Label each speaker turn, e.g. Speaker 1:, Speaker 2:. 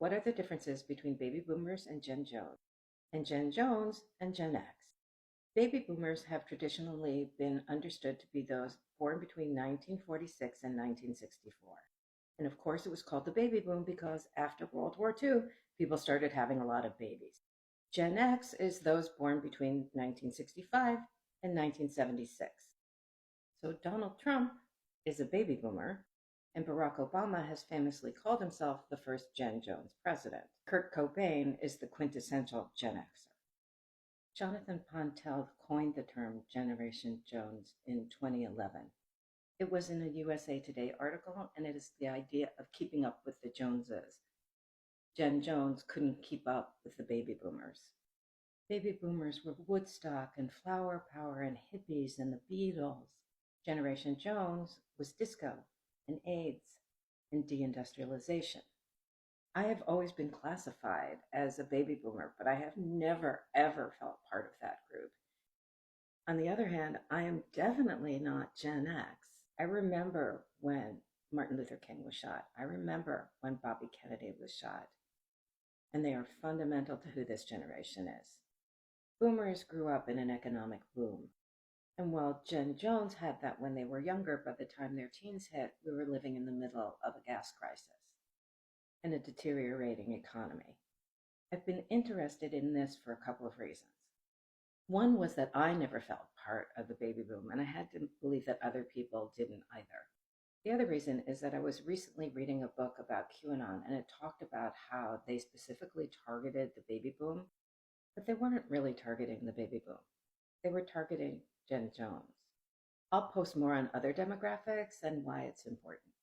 Speaker 1: What are the differences between baby boomers and Gen Jones and Gen X? Baby boomers have traditionally been understood to be those born between 1946 and 1964. And of course, it was called the baby boom because after World War II, people started having a lot of babies. Gen X is those born between 1965 and 1976. So Donald Trump is a baby boomer, and Barack Obama has famously called himself the first Gen Jones president. Kurt Cobain is the quintessential Gen Xer. Jonathan Pontel coined the term Generation Jones in 2011. It was in a USA Today article, and it is the idea of keeping up with the Joneses. Gen Jones couldn't keep up with the baby boomers. Baby boomers were Woodstock and Flower Power and hippies and the Beatles. Generation Jones was disco and AIDS and deindustrialization. I have always been classified as a baby boomer, but I have never, ever felt part of that group. On the other hand, I am definitely not Gen X. I remember when Martin Luther King was shot. I remember when Bobby Kennedy was shot. And they are fundamental to who this generation is. Boomers grew up in an economic boom. And while Gen Jones had that when they were younger, by the time their teens hit, we were living in the middle of a gas crisis and a deteriorating economy. I've been interested in this for a couple of reasons. One was that I never felt part of the baby boom, and I had to believe that other people didn't either. The other reason is that I was recently reading a book about QAnon, and it talked about how they specifically targeted the baby boom, but they weren't really targeting the baby boom. They were targeting Gen Jones. I'll post more on other demographics and why it's important.